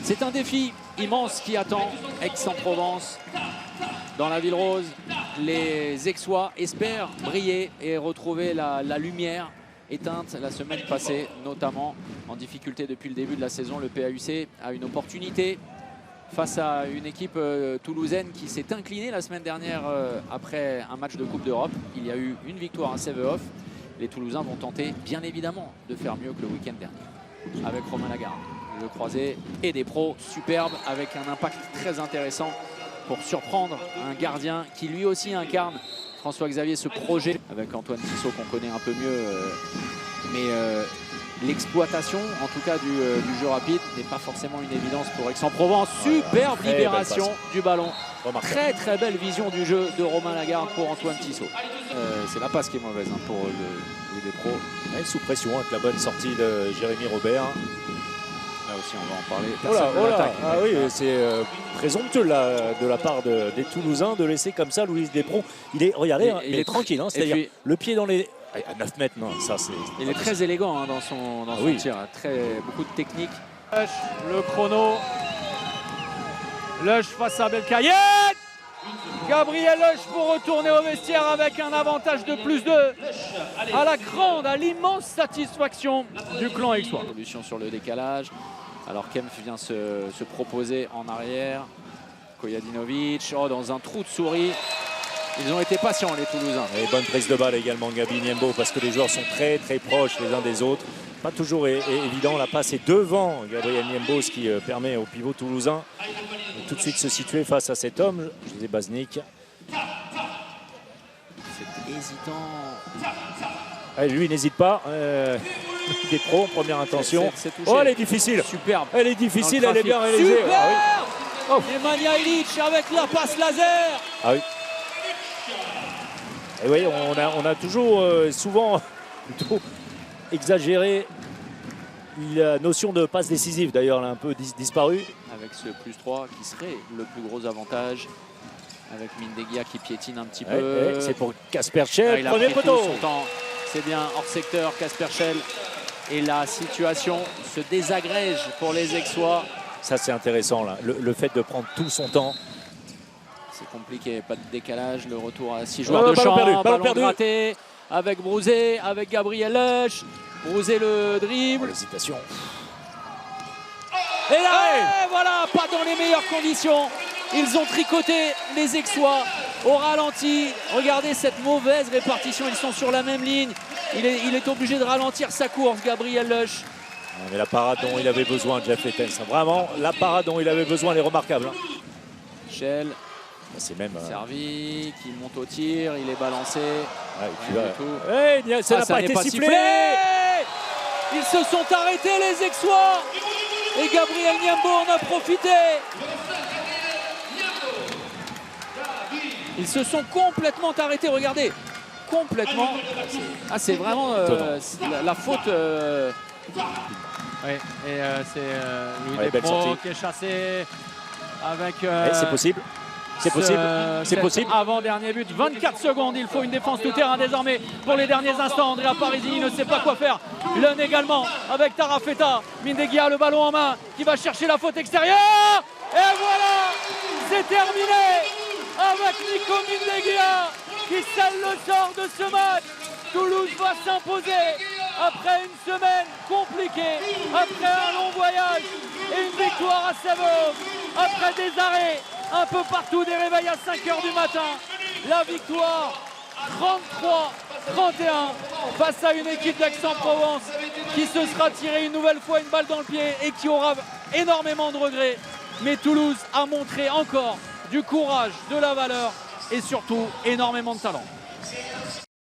C'est un défi immense qui attend Aix-en-Provence. Dans la Ville Rose, les Aixois espèrent briller et retrouver la lumière éteinte la semaine passée, notamment en difficulté depuis le début de la saison. Le PAUC a une opportunité face à une équipe toulousaine qui s'est inclinée la semaine dernière après un match de Coupe d'Europe. Il y a eu une victoire à save-off. Les Toulousains vont tenter bien évidemment de faire mieux que le week-end dernier avec Romain Lagarde. Le croisé et des pros superbes avec un impact très intéressant pour surprendre un gardien qui lui aussi incarne, François-Xavier, ce projet avec Antoine Tissot qu'on connaît un peu mieux. L'exploitation, en tout cas du jeu rapide, n'est pas forcément une évidence pour Aix-en-Provence. Superbe libération du ballon. Très très belle vision du jeu de Romain Lagarde pour Antoine Tissot. C'est la passe qui est mauvaise pour le des pros. Ouais, sous pression avec la bonne sortie de Jérémy Robert. Là aussi, on va en parler. Oh là, ah oui, c'est présomptueux là, de la part des Toulousains de laisser comme ça Louis Desprons. Regardez, il est tranquille, hein, c'est-à-dire puis, le pied dans les... À 9 mètres, non, ça c'est... Il est très élégant dans son tir, beaucoup de technique. Le chrono. Lush face à Belkayed. Gabriel Lush pour retourner au vestiaire avec un avantage de +2 à l'immense satisfaction du clan aixois. Solution sur le décalage. Alors Kempf vient se proposer en arrière. Kojadinovic dans un trou de souris. Ils ont été patients les Toulousains. Et bonne prise de balle également Gabi Niembo parce que les joueurs sont très très proches les uns des autres. Pas toujours évident, la passe est devant Gabriel Niembo, ce qui permet au pivot toulousain de tout de suite se situer face à cet homme, José Baznik. C'est hésitant. Allez, lui il n'hésite pas. Des pros, première intention. Oh, elle est difficile. Superbe. Elle est difficile, elle est bien réalisée. Ah oui. Nemanja Ilić avec la passe laser. Ah oui. Et oui, on a toujours souvent plutôt exagéré la notion de passe décisive. D'ailleurs, elle a un peu disparu. Avec ce +3 qui serait le plus gros avantage. Avec Mindegia qui piétine un petit peu. C'est pour Kasper Schell, premier poteau. C'est bien hors secteur, Kasper Schell. Et la situation se désagrège pour les Aixois. Ça, c'est intéressant, là. Le fait de prendre tout son temps. C'est compliqué, pas de décalage, le retour à 6 joueurs de champ, ballon gratté, avec Brouzé, avec Gabriel Lush, Brouzé le dribble. L'hésitation. Et là, voilà, pas dans les meilleures conditions. Ils ont tricoté les Aixois au ralenti. Regardez cette mauvaise répartition, ils sont sur la même ligne. Il est obligé de ralentir sa course, Gabriel Lush. Mais la parade dont il avait besoin, Jeff Lettens, vraiment, la parade dont il avait besoin, elle est remarquable. Schell. C'est même servi, qui monte au tir, il est balancé. Ça n'a pas été sifflé. Ils se sont arrêtés les Aixois et Gabriel Niembo en a profité. Ils se sont complètement arrêtés, regardez, complètement. C'est vraiment la faute. Et c'est Louis Desprons qui est chassé avec. C'est possible. C'est possible, c'est possible. Avant-dernier but, 24 secondes, il faut une défense tout-terrain désormais pour les derniers instants. Andrea Parisini ne sait pas quoi faire. Lun également avec Tarafeta. Mindegia le ballon en main qui va chercher la faute extérieure. Et voilà, c'est terminé avec Nico Mindegia qui scelle le sort de ce match. Toulouse va s'imposer après une semaine compliquée, après un long voyage et une victoire à save-off, après des arrêts un peu partout, des réveils à 5 h du matin. La victoire 33-31 face à une équipe d'Aix-en-Provence qui se sera tiré une nouvelle fois une balle dans le pied et qui aura énormément de regrets. Mais Toulouse a montré encore du courage, de la valeur et surtout énormément de talent.